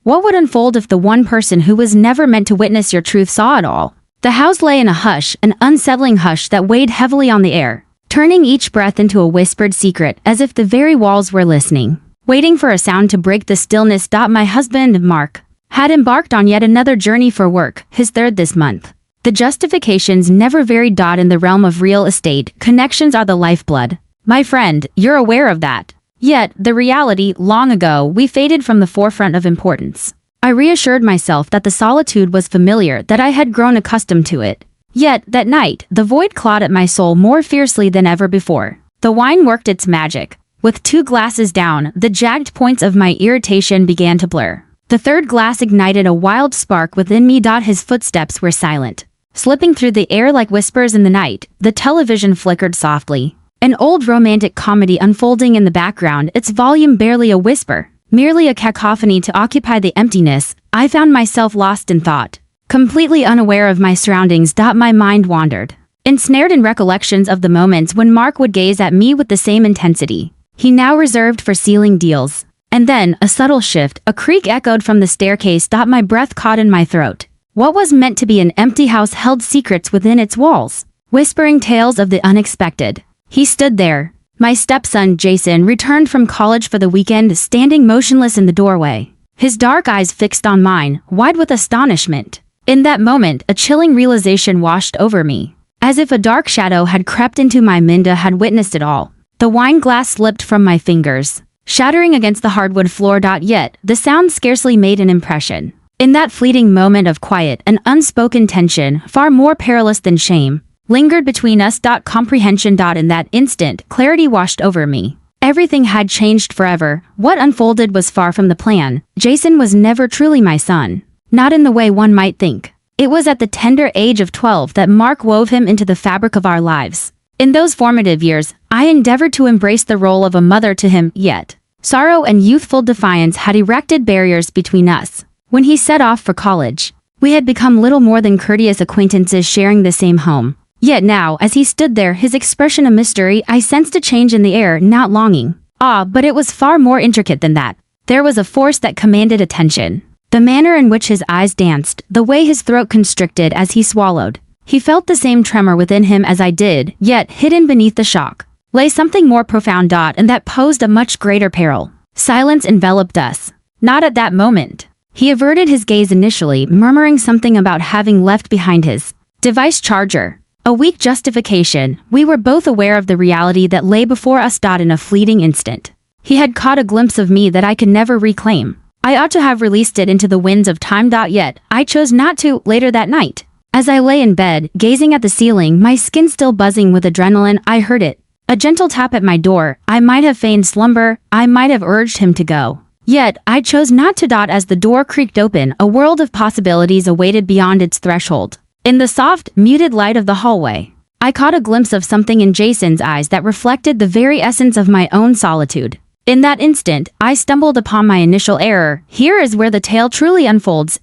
What would unfold if the one person who was never meant to witness your truth saw it all? The house lay in a hush, an unsettling hush that weighed heavily on the air, turning each breath into a whispered secret as if the very walls were listening, waiting for a sound to break the stillness. My husband, Mark, had embarked on yet another journey for work, his third this month. The justifications never varied. In the realm of real estate, connections are the lifeblood. My friend, you're aware of that. Yet, the reality, long ago, we faded from the forefront of importance. I reassured myself that the solitude was familiar, that I had grown accustomed to it. Yet, that night, the void clawed at my soul more fiercely than ever before. The wine worked its magic. With 2 glasses down, the jagged points of my irritation began to blur. The third glass ignited a wild spark within me. His footsteps were silent, slipping through the air like whispers in the night. The television flickered softly. An old romantic comedy unfolding in the background, its volume barely a whisper, merely a cacophony to occupy the emptiness. I found myself lost in thought, completely unaware of my surroundings. My mind wandered, ensnared in recollections of the moments when Mark would gaze at me with the same intensity he now reserved for sealing deals. And then, a subtle shift, a creak echoed from the staircase. My breath caught in my throat. What was meant to be an empty house held secrets within its walls, whispering tales of the unexpected. He stood there. My stepson, Jason, returned from college for the weekend, standing motionless in the doorway, his dark eyes fixed on mine, wide with astonishment. In that moment, a chilling realization washed over me, as if a dark shadow had crept into my mind. Had witnessed it all. The wine glass slipped from my fingers, shattering against the hardwood floor. Yet, the sound scarcely made an impression. In that fleeting moment of quiet, an unspoken tension, far more perilous than shame, lingered between us. Comprehension. In that instant, clarity washed over me. Everything had changed forever. What unfolded was far from the plan. Jason was never truly my son. Not in the way one might think. It was at the tender age of 12 that Mark wove him into the fabric of our lives. In those formative years, I endeavored to embrace the role of a mother to him, yet sorrow and youthful defiance had erected barriers between us. When he set off for college, we had become little more than courteous acquaintances sharing the same home. Yet now, as he stood there, his expression a mystery, I sensed a change in the air, not longing. But it was far more intricate than that. There was a force that commanded attention. The manner in which his eyes danced, the way his throat constricted as he swallowed. He felt the same tremor within him as I did, yet hidden beneath the shock lay something more profound. And that posed a much greater peril. Silence enveloped us. Not at that moment. He averted his gaze initially, murmuring something about having left behind his device charger. A weak justification. We were both aware of the reality that lay before us. In a fleeting instant, he had caught a glimpse of me that I could never reclaim. I ought to have released it into the winds of time. Yet, I chose not to. Later that night, as I lay in bed, gazing at the ceiling, my skin still buzzing with adrenaline, I heard it. A gentle tap at my door. I might have feigned slumber. I might have urged him to go. Yet, I chose not to. As the door creaked open, a world of possibilities awaited beyond its threshold. In the soft, muted light of the hallway, I caught a glimpse of something in Jason's eyes that reflected the very essence of my own solitude. In that instant, I stumbled upon my initial error. Here is where the tale truly unfolds.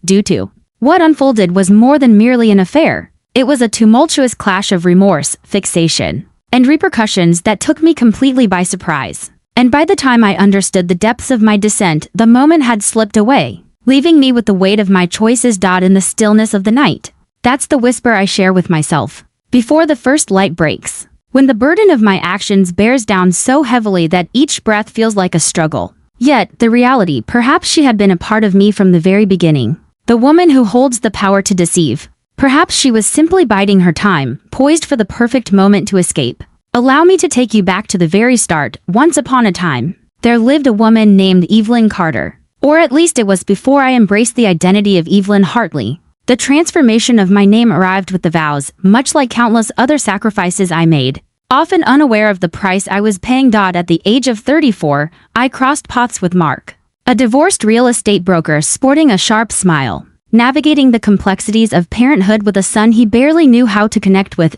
What unfolded was more than merely an affair. It was a tumultuous clash of remorse, fixation, and repercussions that took me completely by surprise. And by the time I understood the depths of my descent, the moment had slipped away, leaving me with the weight of my choices. In the stillness of the night. That's the whisper I share with myself. Before the first light breaks, when the burden of my actions bears down so heavily that each breath feels like a struggle. Yet, the reality, perhaps she had been a part of me from the very beginning. The woman who holds the power to deceive. Perhaps she was simply biding her time, poised for the perfect moment to escape. Allow me to take you back to the very start. Once upon a time, there lived a woman named Evelyn Carter. Or at least it was before I embraced the identity of Evelyn Hartley. The transformation of my name arrived with the vows, much like countless other sacrifices I made. Often unaware of the price I was paying. At the age of 34, I crossed paths with Mark, a divorced real estate broker sporting a sharp smile, navigating the complexities of parenthood with a son he barely knew how to connect with.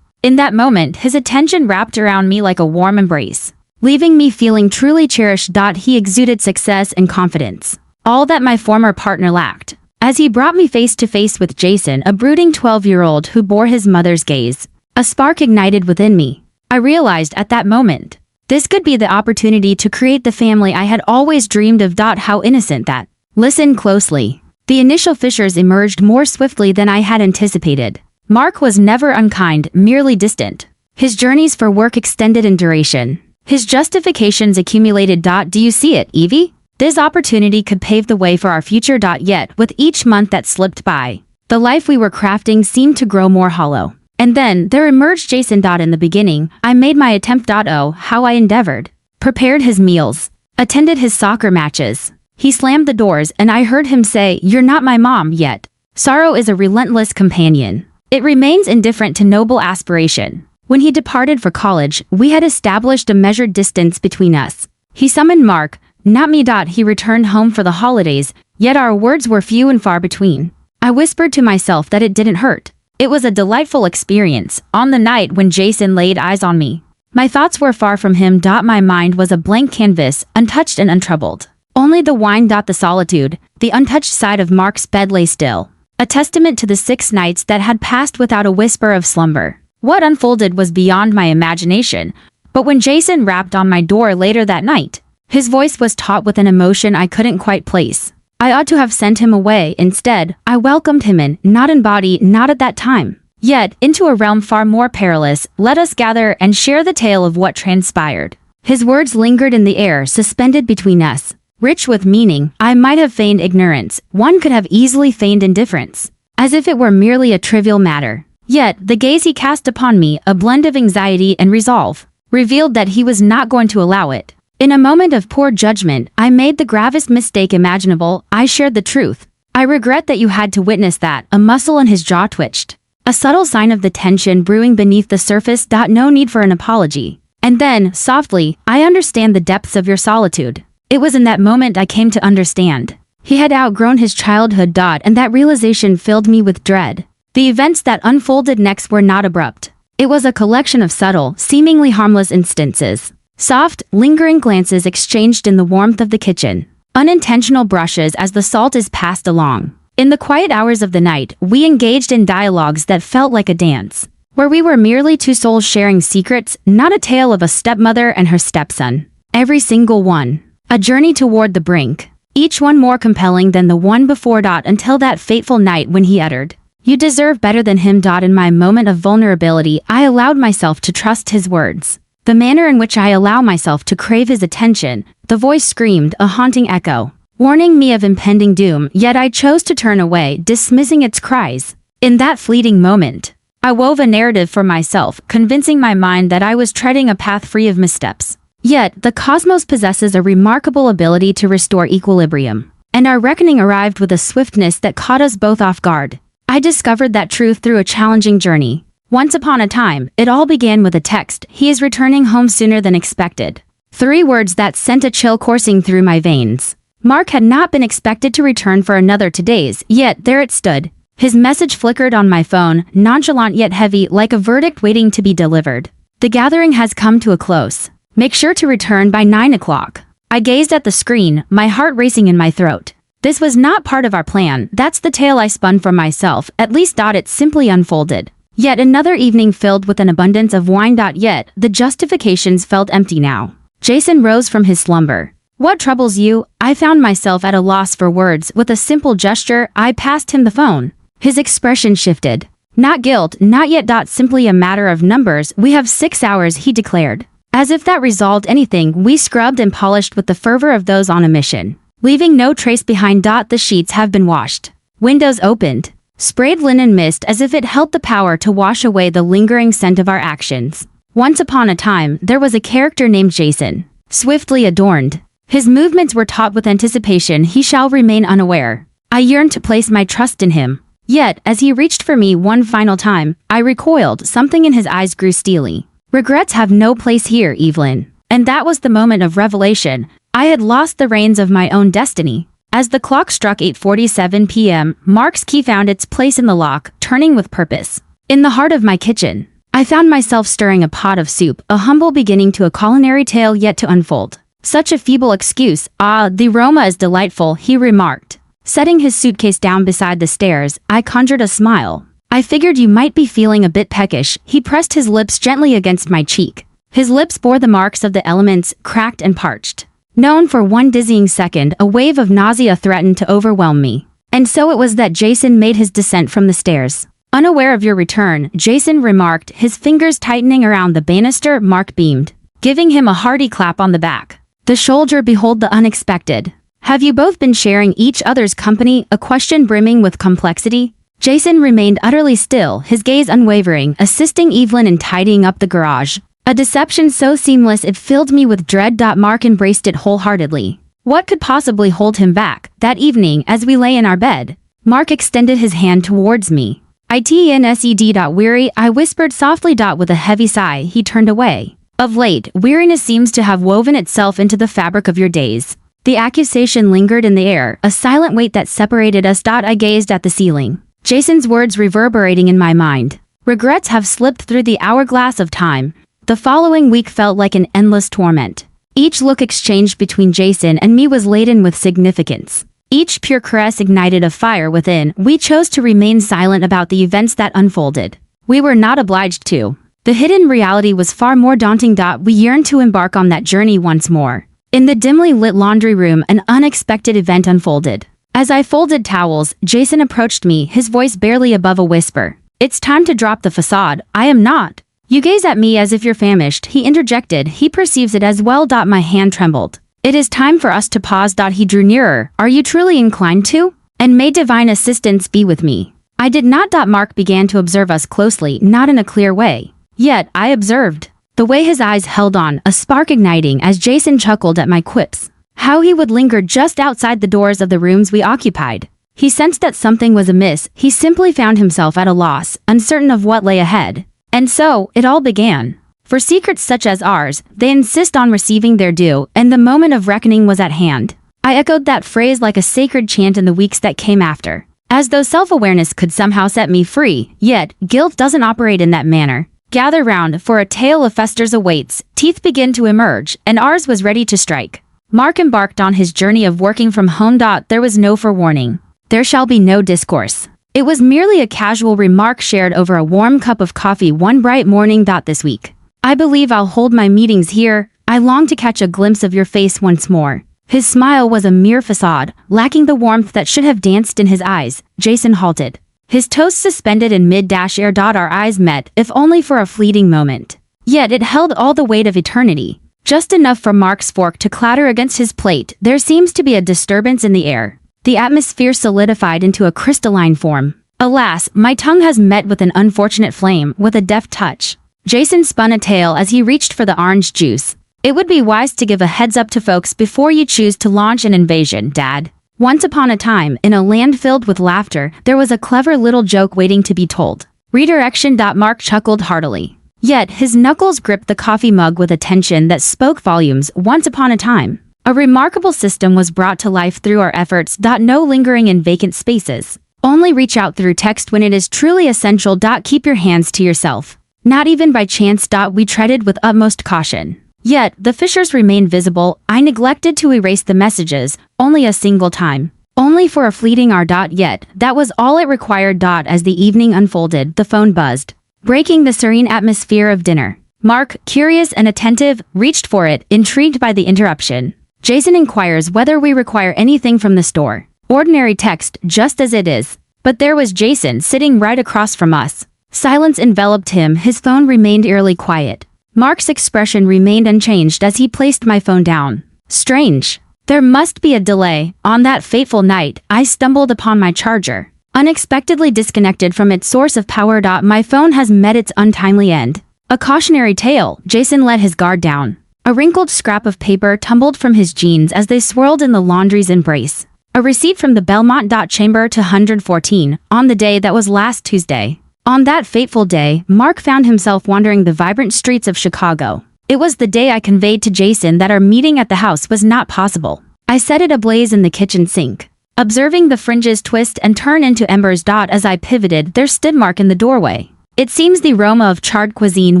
In that moment, his attention wrapped around me like a warm embrace, leaving me feeling truly cherished. He exuded success and confidence, all that my former partner lacked. As he brought me face to face with Jason, a brooding 12-year-old who bore his mother's gaze, a spark ignited within me. I realized at that moment, this could be the opportunity to create the family I had always dreamed of. How innocent that Listen closely. The initial fissures emerged more swiftly than I had anticipated. Mark was never unkind, merely distant. His journeys for work extended in duration. His justifications accumulated. Do you see it, Evie? This opportunity could pave the way for our future. Yet, with each month that slipped by, the life we were crafting seemed to grow more hollow. And then, there emerged Jason. In the beginning, I made my attempt. Oh, how I endeavored. Prepared his meals. Attended his soccer matches. He slammed the doors and I heard him say, "You're not my mom yet." Sorrow is a relentless companion. It remains indifferent to noble aspiration. When he departed for college, we had established a measured distance between us. He summoned Mark, not me. He returned home for the holidays, yet our words were few and far between. I whispered to myself that it didn't hurt. It was a delightful experience. On the night when Jason laid eyes on me, my thoughts were far from him. My mind was a blank canvas, untouched and untroubled. Only the wine. The solitude, the untouched side of Mark's bed lay still, a testament to the 6 nights that had passed without a whisper of slumber. What unfolded was beyond my imagination, but when Jason rapped on my door later that night, his voice was taut with an emotion I couldn't quite place. I ought to have sent him away. Instead, I welcomed him in, not in body, not at that time, yet into a realm far more perilous. Let us gather and share the tale of what transpired. His words lingered in the air, suspended between us. Rich with meaning, I might have feigned ignorance. One could have easily feigned indifference, as if it were merely a trivial matter. Yet, the gaze he cast upon me, a blend of anxiety and resolve, revealed that he was not going to allow it. In a moment of poor judgment, I made the gravest mistake imaginable. I shared the truth. "I regret that you had to witness that." A muscle in his jaw twitched, a subtle sign of the tension brewing beneath the surface. No need for an apology. And then, softly, "I understand the depths of your solitude." It was in that moment I came to understand. He had outgrown his childhood. And that realization filled me with dread. The events that unfolded next were not abrupt. It was a collection of subtle, seemingly harmless instances. Soft, lingering glances exchanged in the warmth of the kitchen. Unintentional brushes as the salt is passed along. In the quiet hours of the night, we engaged in dialogues that felt like a dance, where we were merely two souls sharing secrets, not a tale of a stepmother and her stepson. Every single one, a journey toward the brink, each one more compelling than the one before. Until that fateful night when he uttered, "You deserve better than him." In my moment of vulnerability, I allowed myself to trust his words. The manner in which I allow myself to crave his attention, the voice screamed, a haunting echo, warning me of impending doom, yet I chose to turn away, dismissing its cries. In that fleeting moment, I wove a narrative for myself, convincing my mind that I was treading a path free of missteps. Yet, the cosmos possesses a remarkable ability to restore equilibrium, and our reckoning arrived with a swiftness that caught us both off guard. I discovered that truth through a challenging journey. Once upon a time, it all began with a text, "He is returning home sooner than expected." 3 words that sent a chill coursing through my veins. Mark had not been expected to return for another 2 days, yet there it stood. His message flickered on my phone, nonchalant yet heavy, like a verdict waiting to be delivered. "The gathering has come to a close. Make sure to return by 9 o'clock. I gazed at the screen, my heart racing in my throat. This was not part of our plan. That's the tale I spun for myself, at least. It simply unfolded. Yet another evening filled with an abundance of wine. Yet, the justifications felt empty now. Jason rose from his slumber. "What troubles you?" I found myself at a loss for words. With a simple gesture, I passed him the phone. His expression shifted. "Not guilt, not yet. Simply a matter of numbers. We have 6 hours," he declared. As if that resolved anything, we scrubbed and polished with the fervor of those on a mission, leaving no trace behind. The sheets have been washed. Windows opened. Sprayed linen mist as if it held the power to wash away the lingering scent of our actions. Once upon a time, there was a character named Jason, swiftly adorned. His movements were taut with anticipation. He shall remain unaware. I yearned to place my trust in him. Yet, as he reached for me one final time, I recoiled. Something in his eyes grew steely. "Regrets have no place here, Evelyn." And that was the moment of revelation. I had lost the reins of my own destiny. As the clock struck 8:47 p.m., Mark's key found its place in the lock, turning with purpose. In the heart of my kitchen, I found myself stirring a pot of soup, a humble beginning to a culinary tale yet to unfold. "Such a feeble excuse. Ah, the aroma is delightful," he remarked. Setting his suitcase down beside the stairs, I conjured a smile. "I figured you might be feeling a bit peckish." He pressed his lips gently against my cheek. His lips bore the marks of the elements, cracked and parched. Known for one dizzying second, a wave of nausea threatened to overwhelm me. And so it was that Jason made his descent from the stairs. Unaware of your return, Jason remarked, his fingers tightening around the banister. Mark beamed, giving him a hearty clap on the back. The soldier, behold the unexpected. Have you both been sharing each other's company? A question brimming with complexity. Jason remained utterly still, his gaze unwavering, assisting Evelyn in tidying up the garage. A deception so seamless it filled me with dread. Mark embraced it wholeheartedly. What could possibly hold him back? That evening, as we lay in our bed, Mark extended his hand towards me. "Itnsed. Weary," I whispered softly. With a heavy sigh, he turned away. "Of late, weariness seems to have woven itself into the fabric of your days." The accusation lingered in the air, a silent weight that separated us. I gazed at the ceiling, Jason's words reverberating in my mind. Regrets have slipped through the hourglass of time. The following week felt like an endless torment. Each look exchanged between Jason and me was laden with significance. Each pure caress ignited a fire within. We chose to remain silent about the events that unfolded. We were not obliged to. The hidden reality was far more daunting. We yearned to embark on that journey once more. In the dimly lit laundry room, an unexpected event unfolded. As I folded towels, Jason approached me, his voice barely above a whisper. "It's time to drop the facade." "I am not." "You gaze at me as if you're famished," he interjected. He perceives it as well. My hand trembled. "It is time for us to pause." He drew nearer. "Are you truly inclined to? And may divine assistance be with me." I did not. Mark began to observe us closely, not in a clear way. Yet, I observed the way his eyes held on, a spark igniting as Jason chuckled at my quips. How he would linger just outside the doors of the rooms we occupied. He sensed that something was amiss. He simply found himself at a loss, uncertain of what lay ahead. And so, it all began. For secrets such as ours, they insist on receiving their due, and the moment of reckoning was at hand. I echoed that phrase like a sacred chant in the weeks that came after, as though self-awareness could somehow set me free. Yet, guilt doesn't operate in that manner. Gather round, for a tale of festers awaits. Teeth begin to emerge, and ours was ready to strike. Mark embarked on his journey of working from home. There was no forewarning. There shall be no discourse. It was merely a casual remark shared over a warm cup of coffee one bright morning. This week, I believe I'll hold my meetings here. I long to catch a glimpse of your face once more. His smile was a mere facade, lacking the warmth that should have danced in his eyes. Jason halted, his toast suspended in mid-air. Our eyes met, if only for a fleeting moment. Yet it held all the weight of eternity. Just enough for Mark's fork to clatter against his plate. There seems to be a disturbance in the air. The atmosphere solidified into a crystalline form. Alas, my tongue has met with an unfortunate flame. With a deft touch, Jason spun a tale as he reached for the orange juice. "It would be wise to give a heads up to folks before you choose to launch an invasion, Dad. Once upon a time, in a land filled with laughter, there was a clever little joke waiting to be told." Redirection. Mark chuckled heartily. Yet, his knuckles gripped the coffee mug with a tension that spoke volumes. Once upon a time, a remarkable system was brought to life through our efforts. No lingering in vacant spaces. Only reach out through text when it is truly essential. Keep your hands to yourself. Not even by chance. We treaded with utmost caution. Yet, the fissures remained visible. I neglected to erase the messages, only a single time. Only for a fleeting hour. Yet, that was all it required. As the evening unfolded, the phone buzzed, breaking the serene atmosphere of dinner. Mark, curious and attentive, reached for it, intrigued by the interruption. "Jason inquires whether we require anything from the store." Ordinary text, just as it is. But there was Jason sitting right across from us. Silence enveloped him. His phone remained eerily quiet. Mark's expression remained unchanged as he placed my phone down. Strange. There must be a delay. On that fateful night, I stumbled upon my charger, unexpectedly disconnected from its source of power. My phone has met its untimely end. A cautionary tale. Jason let his guard down. A wrinkled scrap of paper tumbled from his jeans as they swirled in the laundry's embrace. A receipt from the Belmont. Chamber to 114, on the day that was last Tuesday. On that fateful day, Mark found himself wandering the vibrant streets of Chicago. It was the day I conveyed to Jason that our meeting at the house was not possible. I set it ablaze in the kitchen sink, observing the fringes twist and turn into embers. As I pivoted, there stood Mark in the doorway. It seems the aroma of charred cuisine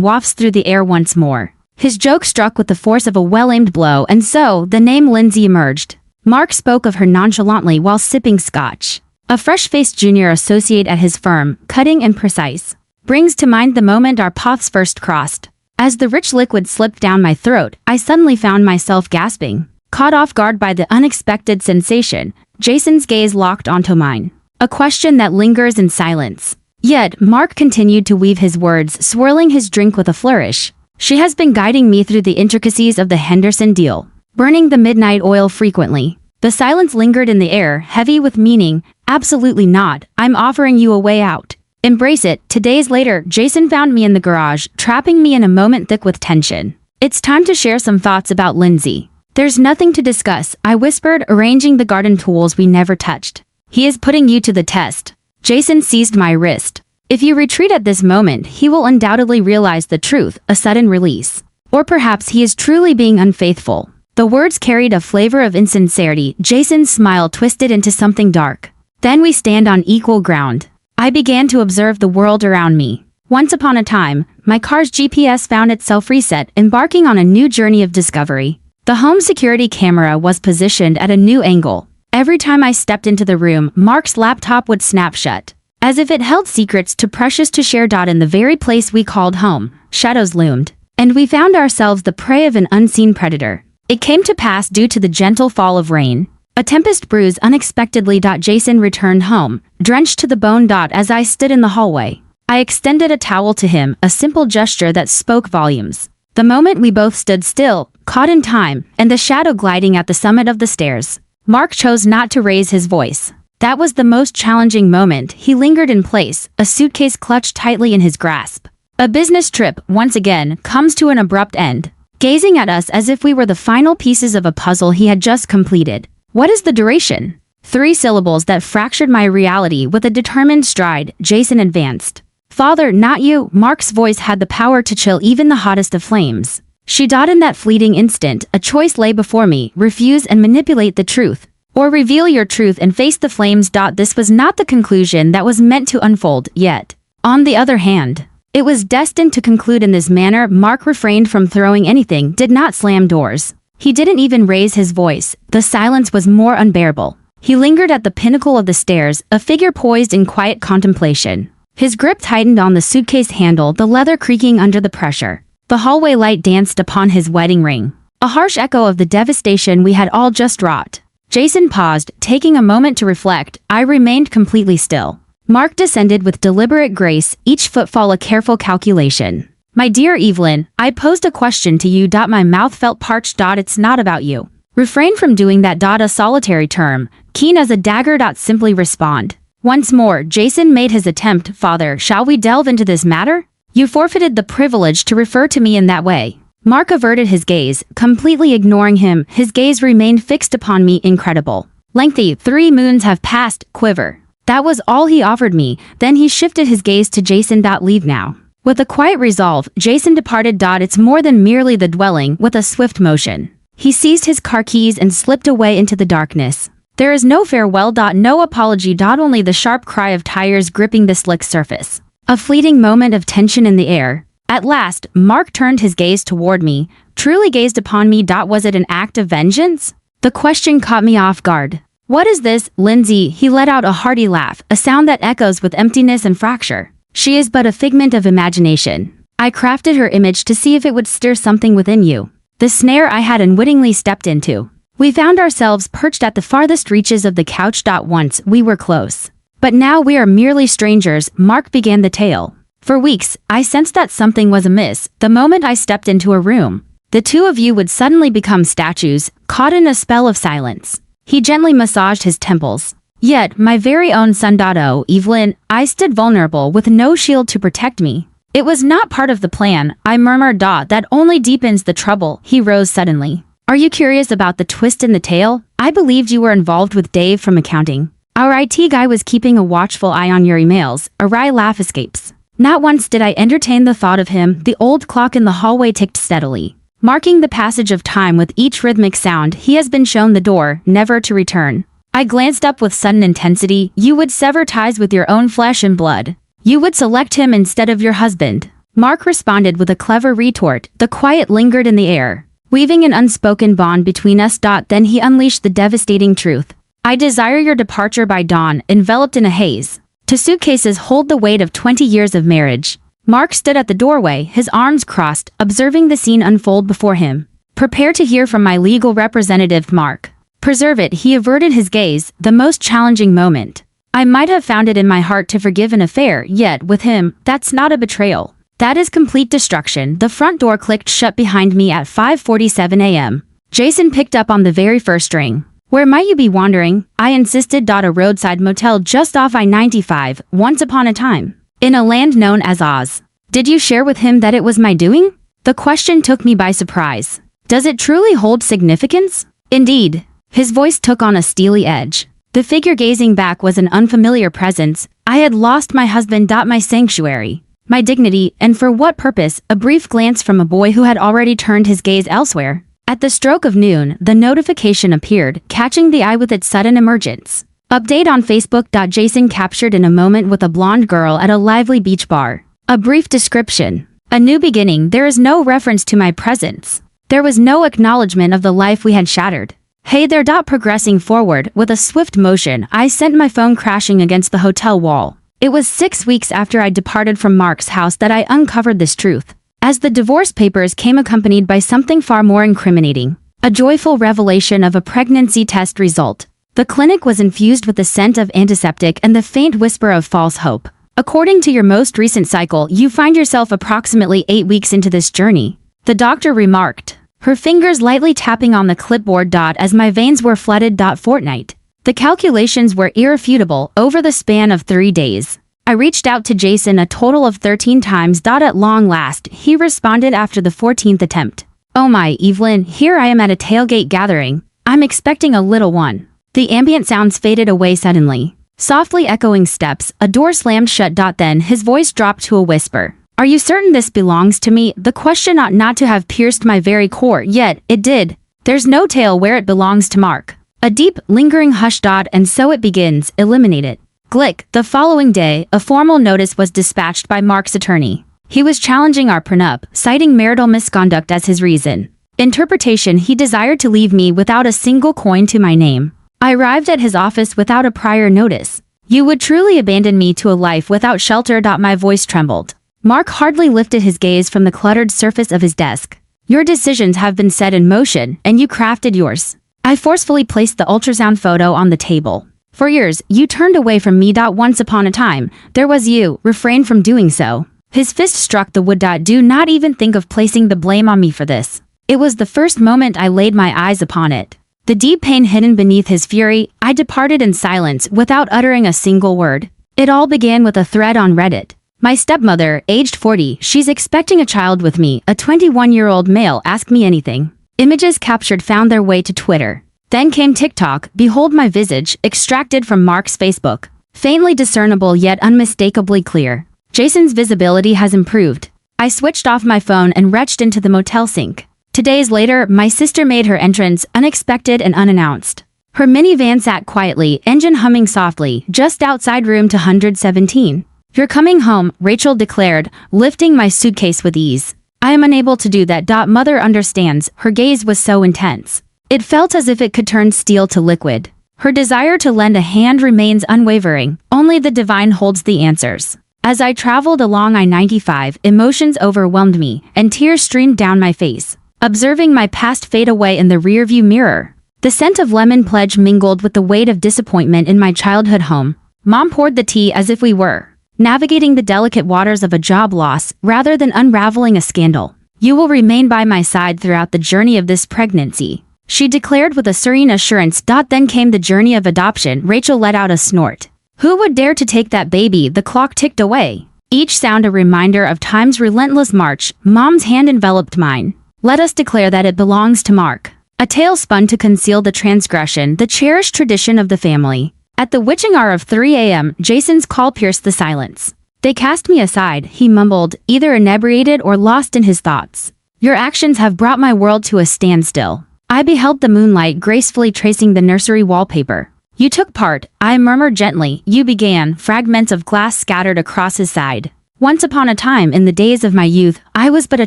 wafts through the air once more. His joke struck with the force of a well-aimed blow, and so, the name Lindsay emerged. Mark spoke of her nonchalantly while sipping scotch. A fresh-faced junior associate at his firm, cutting and precise. Brings to mind the moment our paths first crossed. As the rich liquid slipped down my throat, I suddenly found myself gasping. Caught off guard by the unexpected sensation, Jason's gaze locked onto mine. A question that lingers in silence. Yet, Mark continued to weave his words, swirling his drink with a flourish. She has been guiding me through the intricacies of the Henderson deal, burning the midnight oil frequently. The silence lingered in the air, heavy with meaning. Absolutely not. I'm offering you a way out. Embrace it. 2 days later, Jason found me in the garage, trapping me in a moment thick with tension. It's time to share some thoughts about Lindsay. There's nothing to discuss, I whispered, arranging the garden tools we never touched. He is putting you to the test. Jason seized my wrist. If you retreat at this moment, he will undoubtedly realize the truth, a sudden release. Or perhaps he is truly being unfaithful. The words carried a flavor of insincerity. Jason's smile twisted into something dark. Then we stand on equal ground. I began to observe the world around me. Once upon a time, my car's GPS found itself reset, embarking on a new journey of discovery. The home security camera was positioned at a new angle. Every time I stepped into the room, Mark's laptop would snap shut. As if it held secrets too precious to share. In the very place we called home, shadows loomed, and we found ourselves the prey of an unseen predator. It came to pass due to the gentle fall of rain. A tempest brews unexpectedly. Jason returned home, drenched to the bone. As I stood in the hallway, I extended a towel to him, a simple gesture that spoke volumes. The moment we both stood still, caught in time, and the shadow gliding at the summit of the stairs. Mark chose not to raise his voice. That was the most challenging moment. He lingered in place, a suitcase clutched tightly in his grasp. A business trip, once again, comes to an abrupt end, gazing at us as if we were the final pieces of a puzzle he had just completed. What is the duration? 3 syllables that fractured my reality. With a determined stride, Jason advanced. Father, not you. Mark's voice had the power to chill even the hottest of flames. In that fleeting instant, a choice lay before me: refuse and manipulate the truth, or reveal your truth and face the flames. This was not the conclusion that was meant to unfold, yet, on the other hand, it was destined to conclude in this manner. Mark refrained from throwing anything, did not slam doors. He didn't even raise his voice. The silence was more unbearable. He lingered at the pinnacle of the stairs, a figure poised in quiet contemplation. His grip tightened on the suitcase handle, the leather creaking under the pressure. The hallway light danced upon his wedding ring, a harsh echo of the devastation we had all just wrought. Jason paused, taking a moment to reflect. I remained completely still. Mark descended with deliberate grace, each footfall a careful calculation. My dear Evelyn, I posed a question to you. My mouth felt parched. It's not about you. Refrain from doing that. A solitary term, keen as a dagger. Simply respond. Once more, Jason made his attempt. Father, shall we delve into this matter? You forfeited the privilege to refer to me in that way. Mark averted his gaze, completely ignoring him. His gaze remained fixed upon me. Incredible. Lengthy. 3 moons have passed. Quiver. That was all he offered me. Then he shifted his gaze to Jason. Leave now. With a quiet resolve, Jason departed. It's more than merely the dwelling. With a swift motion, he seized his car keys and slipped away into the darkness. There is no farewell. No apology. Only the sharp cry of tires gripping the slick surface. A fleeting moment of tension in the air. At last, Mark turned his gaze toward me, truly gazed upon me. Was it an act of vengeance? The question caught me off guard. What is this, Lindsay? He let out a hearty laugh, a sound that echoes with emptiness and fracture. She is but a figment of imagination. I crafted her image to see if it would stir something within you. The snare I had unwittingly stepped into. We found ourselves perched at the farthest reaches of the couch. Once we were close, but now we are merely strangers. Mark began the tale. For weeks, I sensed that something was amiss. The moment I stepped into a room, the two of you would suddenly become statues, caught in a spell of silence. He gently massaged his temples. Yet, my very own son. Oh, Evelyn, I stood vulnerable with no shield to protect me. It was not part of the plan, I murmured. That only deepens the trouble. He rose suddenly. Are you curious about the twist in the tale? I believed you were involved with Dave from accounting. Our IT guy was keeping a watchful eye on your emails. A wry laugh escapes. Not once did I entertain the thought of him. The old clock in the hallway ticked steadily, marking the passage of time with each rhythmic sound. He has been shown the door, never to return. I glanced up with sudden intensity. You would sever ties with your own flesh and blood. You would select him instead of your husband. Mark responded with a clever retort. The quiet lingered in the air, weaving an unspoken bond between us. Then he unleashed the devastating truth. I desire your departure by dawn, enveloped in a haze. 2 suitcases hold the weight of 20 years of marriage. Mark stood at the doorway, his arms crossed, observing the scene unfold before him. Prepare to hear from my legal representative, Mark. Preserve it. He averted his gaze, the most challenging moment. I might have found it in my heart to forgive an affair, yet, with him, that's not a betrayal. That is complete destruction. The front door clicked shut behind me at 5:47 a.m. Jason picked up on the very first ring. Where might you be wandering? I insisted. A roadside motel just off I-95, once upon a time. In a land known as Oz. Did you share with him that it was my doing? The question took me by surprise. Does it truly hold significance? Indeed. His voice took on a steely edge. The figure gazing back was an unfamiliar presence. I had lost my husband. My sanctuary. My dignity, and for what purpose? A brief glance from a boy who had already turned his gaze elsewhere. At the stroke of noon, the notification appeared, catching the eye with its sudden emergence. Update on Facebook. Jason captured in a moment with a blonde girl at a lively beach bar. A brief description. A new beginning. There is no reference to my presence. There was no acknowledgement of the life we had shattered. Hey there. Progressing forward, with a swift motion, I sent my phone crashing against the hotel wall. It was 6 weeks after I departed from Mark's house that I uncovered this truth. As the divorce papers came accompanied by something far more incriminating. A joyful revelation of a pregnancy test result. The clinic was infused with the scent of antiseptic and the faint whisper of false hope. According to your most recent cycle, you find yourself approximately 8 weeks into this journey. The doctor remarked, her fingers lightly tapping on the clipboard. As my veins were flooded. Fortnight. The calculations were irrefutable. Over the span of 3 days, I reached out to Jason a total of 13 times. At long last, he responded after the 14th attempt. Oh my, Evelyn, here I am at a tailgate gathering. I'm expecting a little one. The ambient sounds faded away suddenly. Softly echoing steps, a door slammed shut. Then his voice dropped to a whisper. Are you certain this belongs to me? The question ought not to have pierced my very core, yet it did. There's no tale where it belongs to Mark. A deep, lingering hush. And so it begins. Eliminate it. Glick. The following day, a formal notice was dispatched by Mark's attorney. He was challenging our prenup, citing marital misconduct as his reason. Interpretation. He desired to leave me without a single coin to my name. I arrived at his office without a prior notice. You would truly abandon me to a life without shelter. My voice trembled. Mark hardly lifted his gaze from the cluttered surface of his desk. Your decisions have been set in motion, and you crafted yours. I forcefully placed the ultrasound photo on the table. For years, you turned away from me. Once upon a time, there was you. Refrain from doing so. His fist struck the wood. Do not even think of placing the blame on me for this. It was the first moment I laid my eyes upon it. The deep pain hidden beneath his fury, I departed in silence without uttering a single word. It all began with a thread on Reddit. My stepmother, aged 40, she's expecting a child with me, a 21-year-old male. Ask me anything. Images captured found their way to Twitter. Then came TikTok. Behold my visage, extracted from Mark's Facebook. Faintly discernible yet unmistakably clear. Jason's visibility has improved. I switched off my phone and retched into the motel sink. 2 days later, my sister made her entrance, unexpected and unannounced. Her minivan sat quietly, engine humming softly, just outside room 217. You're coming home, Rachel declared, lifting my suitcase with ease. I am unable to do that. Mother understands. Her gaze was so intense. It felt as if it could turn steel to liquid. Her desire to lend a hand remains unwavering. Only the divine holds the answers. As I traveled along I-95, emotions overwhelmed me, and tears streamed down my face, observing my past fade away in the rearview mirror. The scent of lemon pledge mingled with the weight of disappointment in my childhood home. Mom poured the tea as if we were navigating the delicate waters of a job loss rather than unraveling a scandal. You will remain by my side throughout the journey of this pregnancy, she declared with a serene assurance. Then came the journey of adoption. Rachel let out a snort. Who would dare to take that baby? The clock ticked away, each sound a reminder of time's relentless march. Mom's hand enveloped mine. Let us declare that it belongs to Mark. A tale spun to conceal the transgression, the cherished tradition of the family. At the witching hour of 3 a.m., Jason's call pierced the silence. They cast me aside, he mumbled, either inebriated or lost in his thoughts. Your actions have brought my world to a standstill. I beheld the moonlight gracefully tracing the nursery wallpaper. You took part, I murmured gently. You began, fragments of glass scattered across his side. Once upon a time, in the days of my youth, I was but a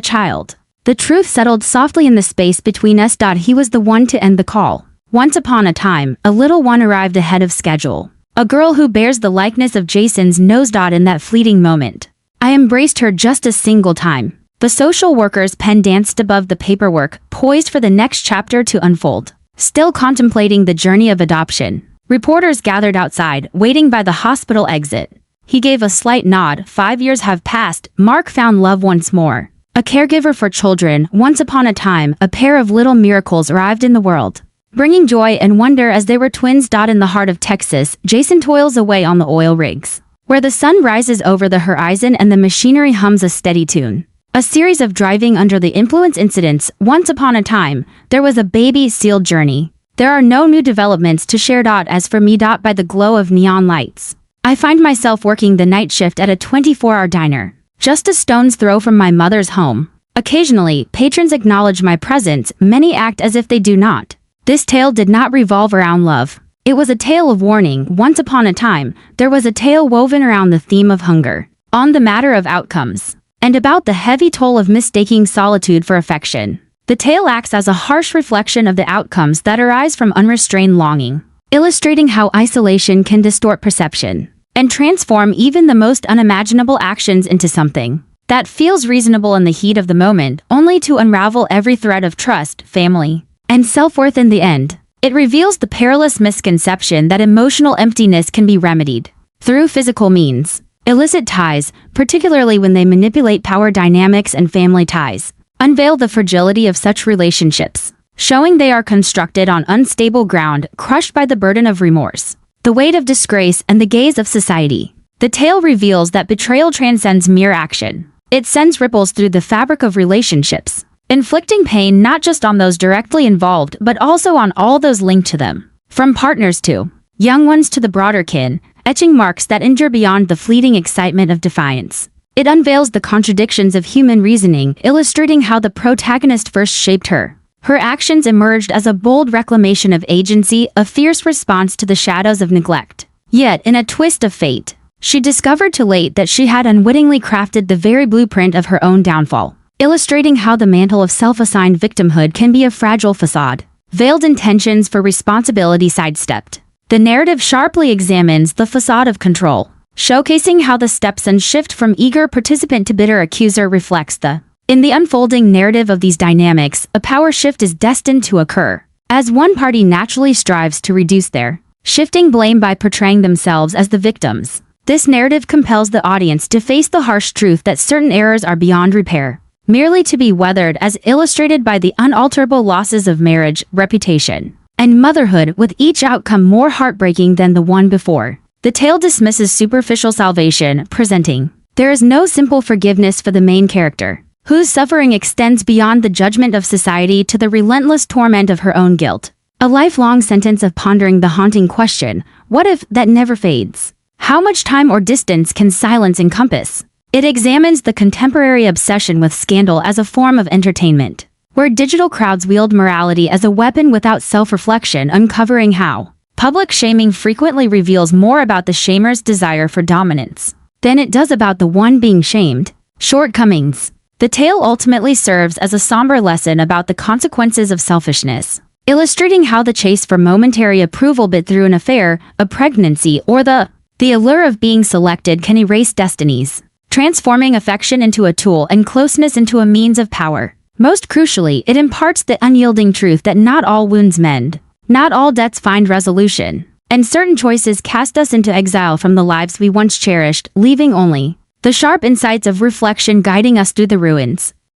child. The truth settled softly in the space between us. He was the one to end the call. Once upon a time, a little one arrived ahead of schedule. A girl who bears the likeness of Jason's nose. In that fleeting moment, I embraced her just a single time. The social worker's pen danced above the paperwork, poised for the next chapter to unfold. Still contemplating the journey of adoption, reporters gathered outside, waiting by the hospital exit. He gave a slight nod. 5 years have passed. Mark found love once more. A caregiver for children. Once upon a time, a pair of little miracles arrived in the world, bringing joy and wonder as they were twins. In the heart of Texas, Jason toils away on the oil rigs, where the sun rises over the horizon and the machinery hums a steady tune. A series of driving under the influence incidents. Once upon a time, there was a baby sealed journey. There are no new developments to share. As for me, by the glow of neon lights, I find myself working the night shift at a 24-hour diner, just a stone's throw from my mother's home. Occasionally, patrons acknowledge my presence. Many act as if they do not. This tale did not revolve around love. It was a tale of warning. Once upon a time, there was a tale woven around the theme of hunger, on the matter of outcomes, and about the heavy toll of mistaking solitude for affection. The tale acts as a harsh reflection of the outcomes that arise from unrestrained longing, illustrating how isolation can distort perception and transform even the most unimaginable actions into something that feels reasonable in the heat of the moment, only to unravel every thread of trust, family, and self-worth in the end. It reveals the perilous misconception that emotional emptiness can be remedied through physical means. Illicit ties, particularly when they manipulate power dynamics and family ties, unveil the fragility of such relationships, showing they are constructed on unstable ground, crushed by the burden of remorse, the weight of disgrace, and the gaze of society. The tale reveals that betrayal transcends mere action. It sends ripples through the fabric of relationships, inflicting pain not just on those directly involved but also on all those linked to them, from partners to young ones to the broader kin, etching marks that endure beyond the fleeting excitement of defiance. It unveils the contradictions of human reasoning, illustrating how the protagonist first shaped her. Her actions emerged as a bold reclamation of agency, a fierce response to the shadows of neglect. Yet, in a twist of fate, she discovered too late that she had unwittingly crafted the very blueprint of her own downfall, illustrating how the mantle of self-assigned victimhood can be a fragile facade. Veiled intentions for responsibility sidestepped. The narrative sharply examines the facade of control, showcasing how the Stepson shift from eager participant to bitter accuser reflects in the unfolding narrative of these dynamics, a power shift is destined to occur, as one party naturally strives to reduce their shifting blame by portraying themselves as the victims. This narrative compels the audience to face the harsh truth that certain errors are beyond repair, merely to be weathered, as illustrated by the unalterable losses of marriage, reputation, and motherhood, with each outcome more heartbreaking than the one before. The tale dismisses superficial salvation, presenting there is no simple forgiveness for the main character, whose suffering extends beyond the judgment of society to the relentless torment of her own guilt. A lifelong sentence of pondering the haunting question, what if, that never fades. How much time or distance can silence encompass? It examines the contemporary obsession with scandal as a form of entertainment, where digital crowds wield morality as a weapon without self-reflection, uncovering how public shaming frequently reveals more about the shamer's desire for dominance than it does about the one being shamed. Shortcomings. The tale ultimately serves as a somber lesson about the consequences of selfishness, illustrating how the chase for momentary approval bit through an affair, a pregnancy, or the allure of being selected can erase destinies, transforming affection into a tool and closeness into a means of power. Most crucially, it imparts the unyielding truth that not all wounds mend, not all debts find resolution, and certain choices cast us into exile from the lives we once cherished, leaving only the sharp insights of reflection guiding us through the ruins.